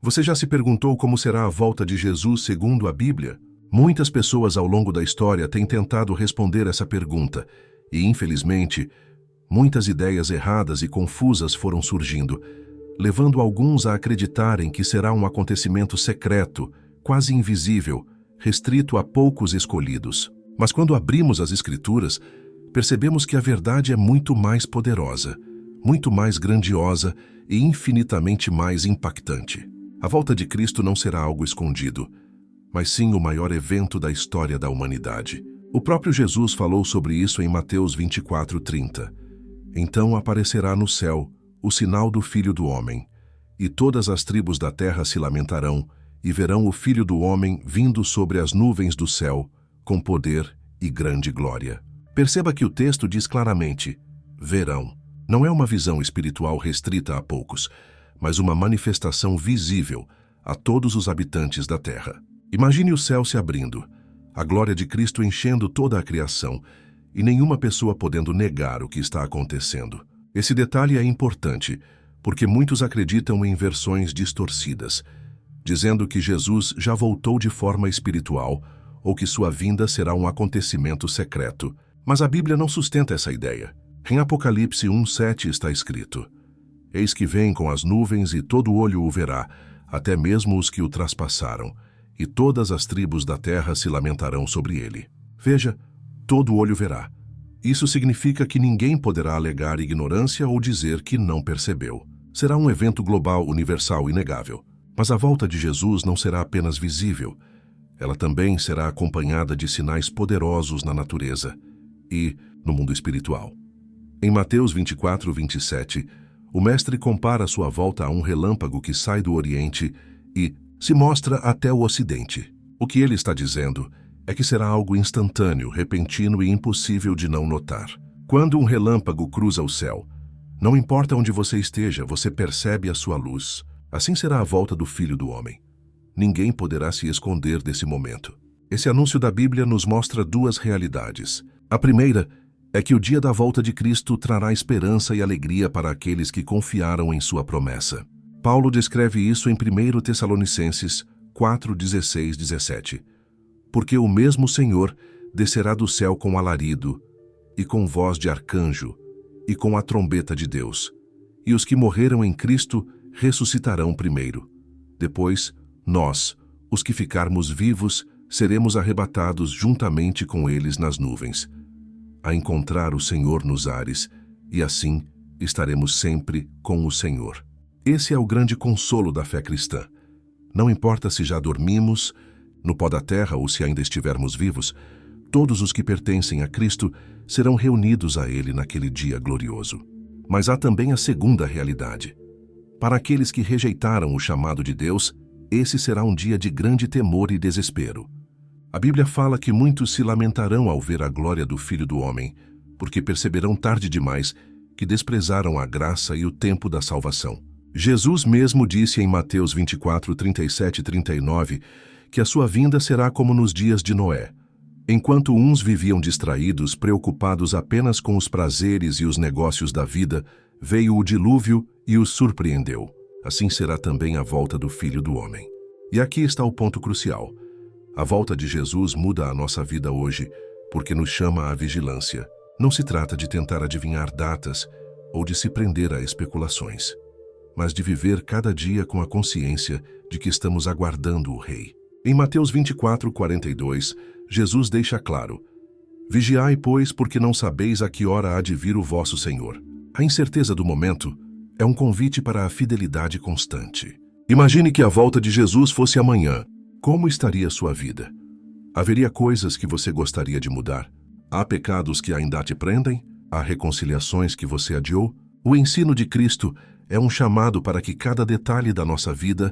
Você já se perguntou como será a volta de Jesus segundo a Bíblia? Muitas pessoas ao longo da história têm tentado responder essa pergunta e, infelizmente, muitas ideias erradas e confusas foram surgindo, levando alguns a acreditarem que será um acontecimento secreto, quase invisível, restrito a poucos escolhidos. Mas quando abrimos as Escrituras, percebemos que a verdade é muito mais poderosa, muito mais grandiosa e infinitamente mais impactante. A volta de Cristo não será algo escondido, mas sim o maior evento da história da humanidade. O próprio Jesus falou sobre isso em Mateus 24:30. Então aparecerá no céu o sinal do Filho do Homem, e todas as tribos da terra se lamentarão, e verão o Filho do Homem vindo sobre as nuvens do céu, com poder e grande glória. Perceba que o texto diz claramente, verão. Não é uma visão espiritual restrita a poucos, mas uma manifestação visível a todos os habitantes da terra. Imagine o céu se abrindo, a glória de Cristo enchendo toda a criação, e nenhuma pessoa podendo negar o que está acontecendo. Esse detalhe é importante, porque muitos acreditam em versões distorcidas, dizendo que Jesus já voltou de forma espiritual ou que sua vinda será um acontecimento secreto. Mas a Bíblia não sustenta essa ideia. Em Apocalipse 1:7 está escrito: Eis que vem com as nuvens e todo olho o verá, até mesmo os que o traspassaram, e todas as tribos da terra se lamentarão sobre ele. Veja, todo olho verá. Isso significa que ninguém poderá alegar ignorância ou dizer que não percebeu. Será um evento global, universal, inegável. Mas a volta de Jesus não será apenas visível. Ela também será acompanhada de sinais poderosos na natureza e no mundo espiritual. Em Mateus 24:27, o Mestre compara sua volta a um relâmpago que sai do Oriente e se mostra até o Ocidente. O que ele está dizendo é que será algo instantâneo, repentino e impossível de não notar. Quando um relâmpago cruza o céu, não importa onde você esteja, você percebe a sua luz. Assim será a volta do Filho do Homem. Ninguém poderá se esconder desse momento. Esse anúncio da Bíblia nos mostra duas realidades. A primeira é que o dia da volta de Cristo trará esperança e alegria para aqueles que confiaram em sua promessa. Paulo descreve isso em 1 Tessalonicenses 4:16-17. Porque o mesmo Senhor descerá do céu com alarido, e com voz de arcanjo, e com a trombeta de Deus. E os que morreram em Cristo ressuscitarão primeiro. Depois, nós, os que ficarmos vivos, seremos arrebatados juntamente com eles nas nuvens, a encontrar o Senhor nos ares, e assim estaremos sempre com o Senhor. Esse é o grande consolo da fé cristã. Não importa se já dormimos no pó da terra ou se ainda estivermos vivos, todos os que pertencem a Cristo serão reunidos a Ele naquele dia glorioso. Mas há também a segunda realidade. Para aqueles que rejeitaram o chamado de Deus, esse será um dia de grande temor e desespero. A Bíblia fala que muitos se lamentarão ao ver a glória do Filho do Homem, porque perceberão tarde demais que desprezaram a graça e o tempo da salvação. Jesus mesmo disse em Mateus 24:37 e 39 que a sua vinda será como nos dias de Noé. Enquanto uns viviam distraídos, preocupados apenas com os prazeres e os negócios da vida, veio o dilúvio e os surpreendeu. Assim será também a volta do Filho do Homem. E aqui está o ponto crucial. A volta de Jesus muda a nossa vida hoje, porque nos chama à vigilância. Não se trata de tentar adivinhar datas ou de se prender a especulações, mas de viver cada dia com a consciência de que estamos aguardando o Rei. Em Mateus 24:42, Jesus deixa claro: Vigiai, pois, porque não sabeis a que hora há de vir o vosso Senhor. A incerteza do momento é um convite para a fidelidade constante. Imagine que a volta de Jesus fosse amanhã. Como estaria sua vida? Haveria coisas que você gostaria de mudar? Há pecados que ainda te prendem? Há reconciliações que você adiou? O ensino de Cristo é um chamado para que cada detalhe da nossa vida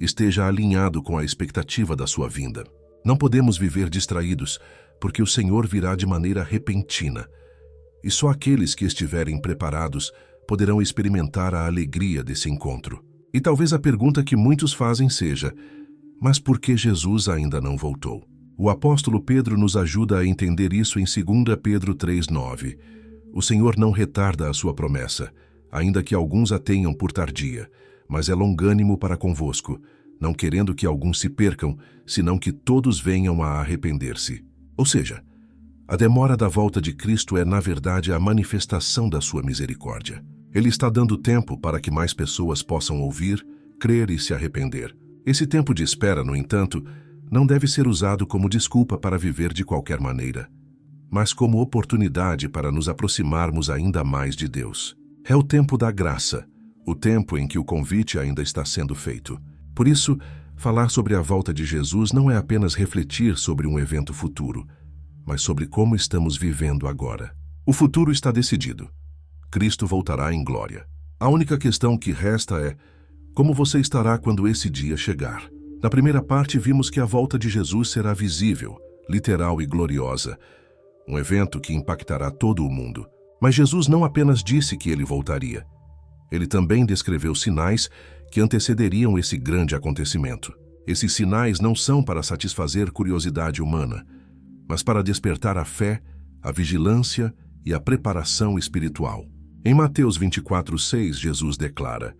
esteja alinhado com a expectativa da sua vinda. Não podemos viver distraídos, porque o Senhor virá de maneira repentina. E só aqueles que estiverem preparados poderão experimentar a alegria desse encontro. E talvez a pergunta que muitos fazem seja: mas por que Jesus ainda não voltou? O apóstolo Pedro nos ajuda a entender isso em 2 Pedro 3:9. O Senhor não retarda a sua promessa, ainda que alguns a tenham por tardia, mas é longânimo para convosco, não querendo que alguns se percam, senão que todos venham a arrepender-se. Ou seja, a demora da volta de Cristo é, na verdade, a manifestação da sua misericórdia. Ele está dando tempo para que mais pessoas possam ouvir, crer e se arrepender. Esse tempo de espera, no entanto, não deve ser usado como desculpa para viver de qualquer maneira, mas como oportunidade para nos aproximarmos ainda mais de Deus. É o tempo da graça, o tempo em que o convite ainda está sendo feito. Por isso, falar sobre a volta de Jesus não é apenas refletir sobre um evento futuro, mas sobre como estamos vivendo agora. O futuro está decidido. Cristo voltará em glória. A única questão que resta é: como você estará quando esse dia chegar? Na primeira parte, vimos que a volta de Jesus será visível, literal e gloriosa, um evento que impactará todo o mundo. Mas Jesus não apenas disse que ele voltaria. Ele também descreveu sinais que antecederiam esse grande acontecimento. Esses sinais não são para satisfazer curiosidade humana, mas para despertar a fé, a vigilância e a preparação espiritual. Em Mateus 24:6, Jesus declara: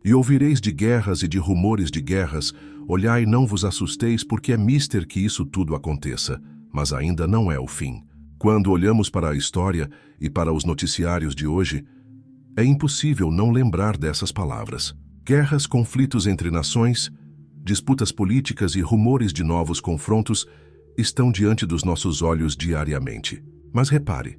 "E ouvireis de guerras e de rumores de guerras, olhai, não vos assusteis, porque é mister que isso tudo aconteça, mas ainda não é o fim." Quando olhamos para a história e para os noticiários de hoje, é impossível não lembrar dessas palavras. Guerras, conflitos entre nações, disputas políticas e rumores de novos confrontos estão diante dos nossos olhos diariamente. Mas repare,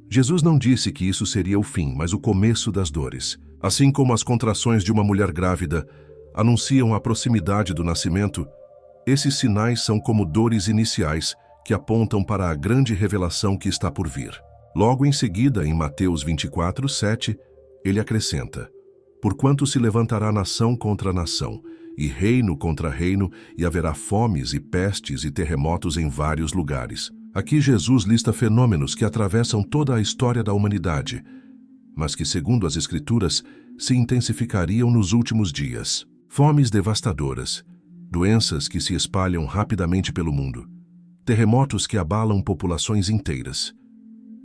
Jesus não disse que isso seria o fim, mas o começo das dores. Assim como as contrações de uma mulher grávida anunciam a proximidade do nascimento, esses sinais são como dores iniciais que apontam para a grande revelação que está por vir. Logo em seguida, em Mateus 24:7, ele acrescenta: "Porquanto se levantará nação contra nação, e reino contra reino, e haverá fomes e pestes e terremotos em vários lugares." Aqui Jesus lista fenômenos que atravessam toda a história da humanidade, mas que, segundo as Escrituras, se intensificariam nos últimos dias. Fomes devastadoras, doenças que se espalham rapidamente pelo mundo, terremotos que abalam populações inteiras.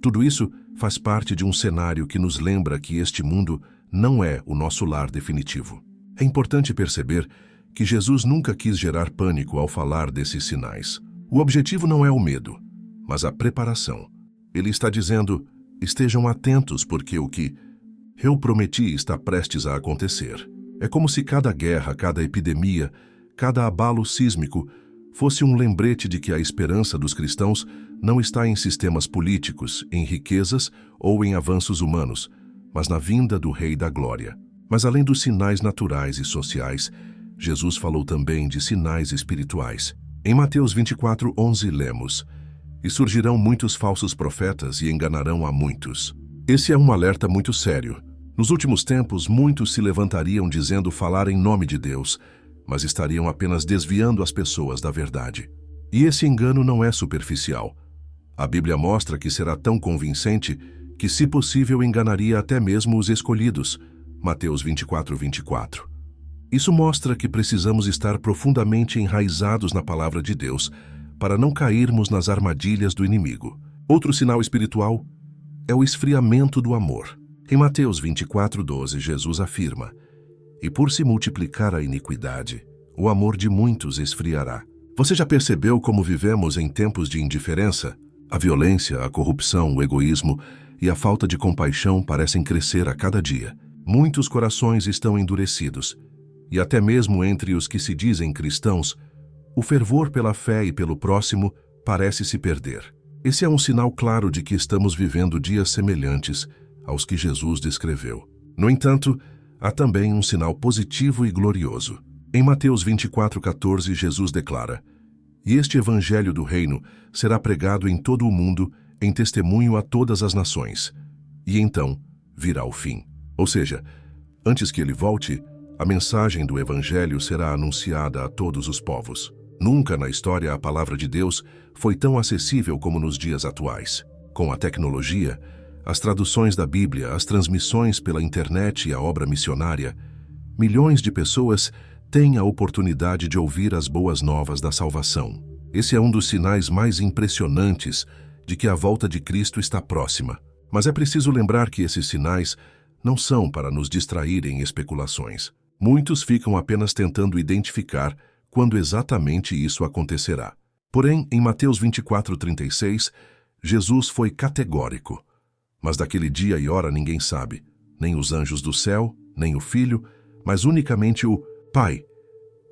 Tudo isso faz parte de um cenário que nos lembra que este mundo não é o nosso lar definitivo. É importante perceber que Jesus nunca quis gerar pânico ao falar desses sinais. O objetivo não é o medo, mas a preparação. Ele está dizendo: estejam atentos, porque o que eu prometi está prestes a acontecer. É como se cada guerra, cada epidemia, cada abalo sísmico fosse um lembrete de que a esperança dos cristãos não está em sistemas políticos, em riquezas ou em avanços humanos, mas na vinda do Rei da Glória. Mas além dos sinais naturais e sociais, Jesus falou também de sinais espirituais. Em Mateus 24:11 lemos: "E surgirão muitos falsos profetas e enganarão a muitos." Esse é um alerta muito sério. Nos últimos tempos, muitos se levantariam dizendo falar em nome de Deus, mas estariam apenas desviando as pessoas da verdade. E esse engano não é superficial. A Bíblia mostra que será tão convincente que, se possível, enganaria até mesmo os escolhidos. Mateus 24:24. Isso mostra que precisamos estar profundamente enraizados na palavra de Deus para não cairmos nas armadilhas do inimigo. Outro sinal espiritual é o esfriamento do amor. Em Mateus 24:12, Jesus afirma: "E por se multiplicar a iniquidade, o amor de muitos esfriará." Você já percebeu como vivemos em tempos de indiferença? A violência, a corrupção, o egoísmo e a falta de compaixão parecem crescer a cada dia. Muitos corações estão endurecidos, e até mesmo entre os que se dizem cristãos, o fervor pela fé e pelo próximo parece se perder. Esse é um sinal claro de que estamos vivendo dias semelhantes aos que Jesus descreveu. No entanto, há também um sinal positivo e glorioso. Em Mateus 24:14, Jesus declara: "E este evangelho do reino será pregado em todo o mundo, em testemunho a todas as nações. E então virá o fim." Ou seja, antes que ele volte, a mensagem do evangelho será anunciada a todos os povos. Nunca na história a palavra de Deus foi tão acessível como nos dias atuais. Com a tecnologia, as traduções da Bíblia, as transmissões pela internet e a obra missionária, milhões de pessoas têm a oportunidade de ouvir as boas novas da salvação. Esse é um dos sinais mais impressionantes de que a volta de Cristo está próxima. Mas é preciso lembrar que esses sinais não são para nos distrair em especulações. Muitos ficam apenas tentando identificar quando exatamente isso acontecerá. Porém, em Mateus 24:36, Jesus foi categórico. Mas daquele dia e hora ninguém sabe, nem os anjos do céu, nem o Filho, mas unicamente o Pai.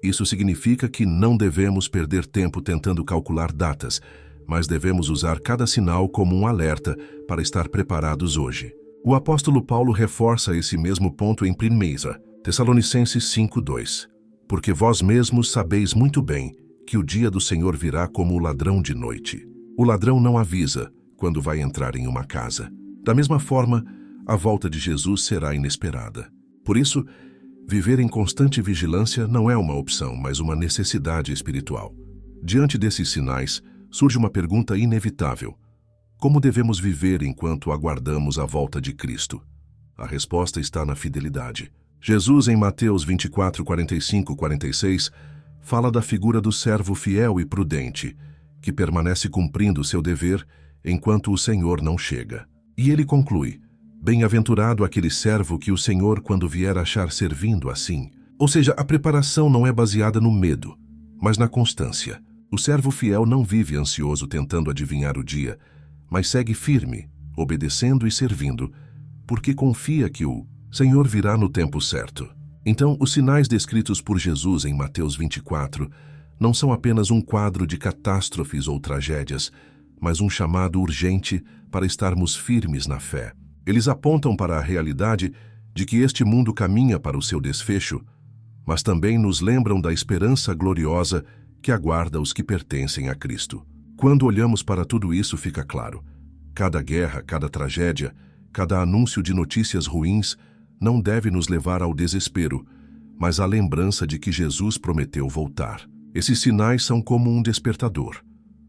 Isso significa que não devemos perder tempo tentando calcular datas, mas devemos usar cada sinal como um alerta para estar preparados hoje. O apóstolo Paulo reforça esse mesmo ponto em 1 Tessalonicenses 5:2. Porque vós mesmos sabeis muito bem que o dia do Senhor virá como o ladrão de noite. O ladrão não avisa quando vai entrar em uma casa. Da mesma forma, a volta de Jesus será inesperada. Por isso, viver em constante vigilância não é uma opção, mas uma necessidade espiritual. Diante desses sinais, surge uma pergunta inevitável. Como devemos viver enquanto aguardamos a volta de Cristo? A resposta está na fidelidade. Jesus, em Mateus 24:45-46, fala da figura do servo fiel e prudente, que permanece cumprindo seu dever enquanto o Senhor não chega. E ele conclui: bem-aventurado aquele servo que o Senhor, quando vier, achar servindo assim. Ou seja, a preparação não é baseada no medo, mas na constância. O servo fiel não vive ansioso tentando adivinhar o dia, mas segue firme, obedecendo e servindo, porque confia que o Senhor virá no tempo certo. Então, os sinais descritos por Jesus em Mateus 24 não são apenas um quadro de catástrofes ou tragédias, mas um chamado urgente para estarmos firmes na fé. Eles apontam para a realidade de que este mundo caminha para o seu desfecho, mas também nos lembram da esperança gloriosa que aguarda os que pertencem a Cristo. Quando olhamos para tudo isso, fica claro: cada guerra, cada tragédia, cada anúncio de notícias ruins não deve nos levar ao desespero, mas à lembrança de que Jesus prometeu voltar. Esses sinais são como um despertador,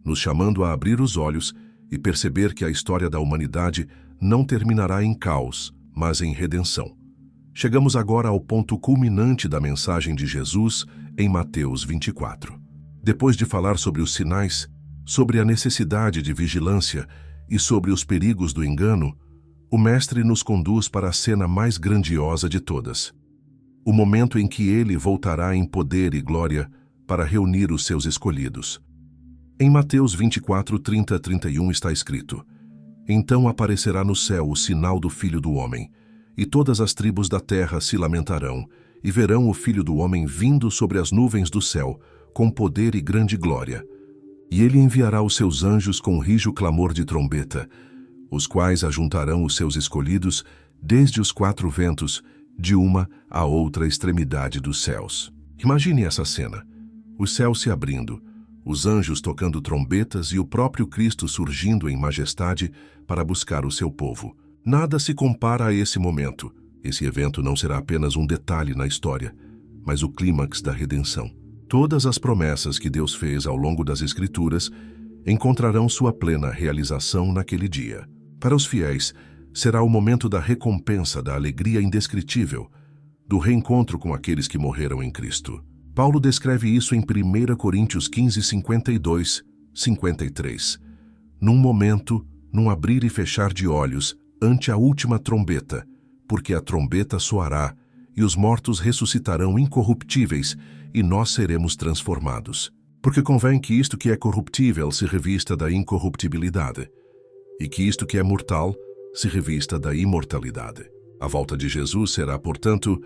nos chamando a abrir os olhos e perceber que a história da humanidade não terminará em caos, mas em redenção. Chegamos agora ao ponto culminante da mensagem de Jesus em Mateus 24. Depois de falar sobre os sinais, sobre a necessidade de vigilância e sobre os perigos do engano, o Mestre nos conduz para a cena mais grandiosa de todas. O momento em que ele voltará em poder e glória para reunir os seus escolhidos. Em Mateus 24:30-31 está escrito: então aparecerá no céu o sinal do Filho do Homem, e todas as tribos da terra se lamentarão, e verão o Filho do Homem vindo sobre as nuvens do céu, com poder e grande glória. E ele enviará os seus anjos com rijo clamor de trombeta, os quais ajuntarão os seus escolhidos desde os quatro ventos, de uma à outra extremidade dos céus. Imagine essa cena: os céus se abrindo, os anjos tocando trombetas e o próprio Cristo surgindo em majestade para buscar o seu povo. Nada se compara a esse momento. Esse evento não será apenas um detalhe na história, mas o clímax da redenção. Todas as promessas que Deus fez ao longo das Escrituras encontrarão sua plena realização naquele dia. Para os fiéis, será o momento da recompensa, da alegria indescritível, do reencontro com aqueles que morreram em Cristo. Paulo descreve isso em 1 Coríntios 15:52-53. Num momento, num abrir e fechar de olhos, ante a última trombeta, porque a trombeta soará, e os mortos ressuscitarão incorruptíveis, e nós seremos transformados. Porque convém que isto que é corruptível se revista da incorruptibilidade, e que isto que é mortal se revista da imortalidade. A volta de Jesus será, portanto,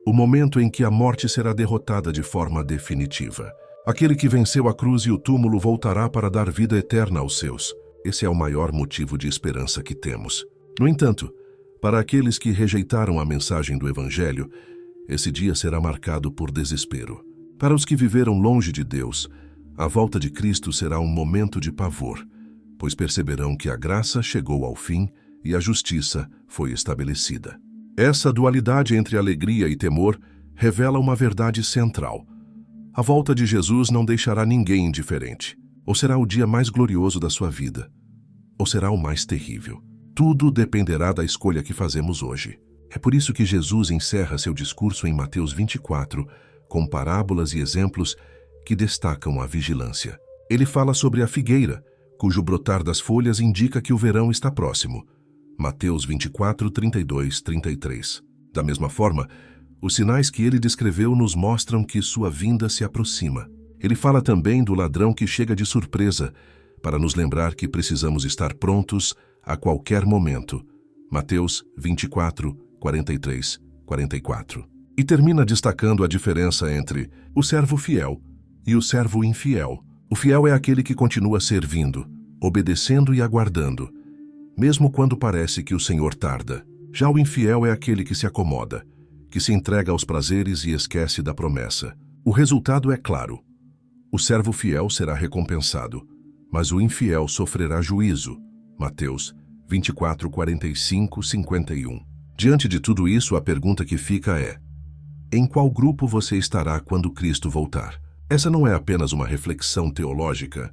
o momento em que a morte será derrotada de forma definitiva. Aquele que venceu a cruz e o túmulo voltará para dar vida eterna aos seus. Esse é o maior motivo de esperança que temos. No entanto, para aqueles que rejeitaram a mensagem do Evangelho, esse dia será marcado por desespero. Para os que viveram longe de Deus, a volta de Cristo será um momento de pavor, pois perceberão que a graça chegou ao fim e a justiça foi estabelecida. Essa dualidade entre alegria e temor revela uma verdade central. A volta de Jesus não deixará ninguém indiferente. Ou será o dia mais glorioso da sua vida, ou será o mais terrível. Tudo dependerá da escolha que fazemos hoje. É por isso que Jesus encerra seu discurso em Mateus 24 com parábolas e exemplos que destacam a vigilância. Ele fala sobre a figueira, cujo brotar das folhas indica que o verão está próximo. Mateus 24:32-33. Da mesma forma, Os sinais que ele descreveu nos mostram que sua vinda se aproxima. Ele fala também do ladrão que chega de surpresa, para nos lembrar que precisamos estar prontos a qualquer momento. Mateus 24, 43, 44. E termina destacando a diferença entre o servo fiel e o servo infiel. O fiel é aquele que continua servindo, obedecendo e aguardando, mesmo quando parece que o Senhor tarda. Já o infiel é aquele que se acomoda, que se entrega aos prazeres e esquece da promessa. O resultado é claro. O servo fiel será recompensado, mas o infiel sofrerá juízo. Mateus 24, 45, 51. Diante de tudo isso, a pergunta que fica é: em qual grupo você estará quando Cristo voltar? Essa não é apenas uma reflexão teológica,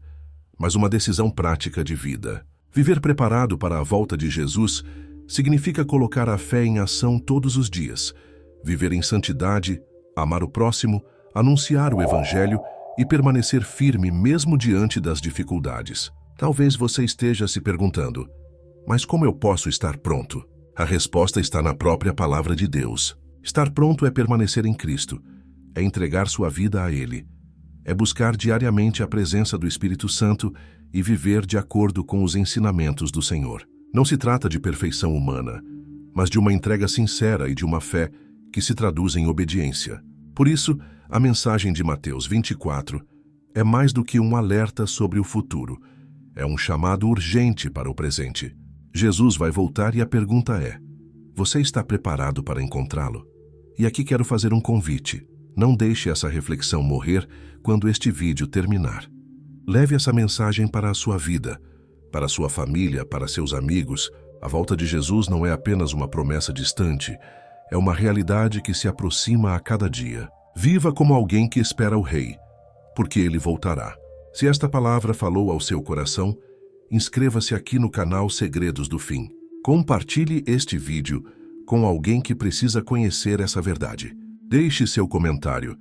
mas uma decisão prática de vida. Viver preparado para a volta de Jesus significa colocar a fé em ação todos os dias, viver em santidade, amar o próximo, anunciar o Evangelho e permanecer firme mesmo diante das dificuldades. Talvez você esteja se perguntando: mas como eu posso estar pronto? A resposta está na própria palavra de Deus. Estar pronto é permanecer em Cristo, é entregar sua vida a Ele, é buscar diariamente a presença do Espírito Santo e viver de acordo com os ensinamentos do Senhor. Não se trata de perfeição humana, mas de uma entrega sincera e de uma fé que se traduz em obediência. Por isso, a mensagem de Mateus 24 é mais do que um alerta sobre o futuro, é um chamado urgente para o presente. Jesus vai voltar e a pergunta é: você está preparado para encontrá-lo? E aqui quero fazer um convite. Não deixe essa reflexão morrer quando este vídeo terminar. Leve essa mensagem para a sua vida, para a sua família, para seus amigos. A volta de Jesus não é apenas uma promessa distante, é uma realidade que se aproxima a cada dia. Viva como alguém que espera o Rei, porque ele voltará. Se esta palavra falou ao seu coração, inscreva-se aqui no canal Segredos do Fim. Compartilhe este vídeo com alguém que precisa conhecer essa verdade. Deixe seu comentário,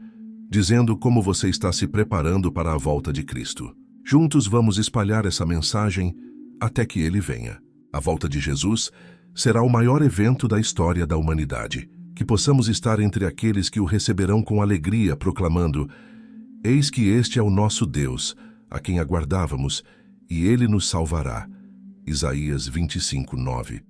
dizendo como você está se preparando para a volta de Cristo. Juntos vamos espalhar essa mensagem até que ele venha. A volta de Jesus será o maior evento da história da humanidade. Que possamos estar entre aqueles que o receberão com alegria, proclamando: eis que este é o nosso Deus, a quem aguardávamos, e ele nos salvará. Isaías 25, 9.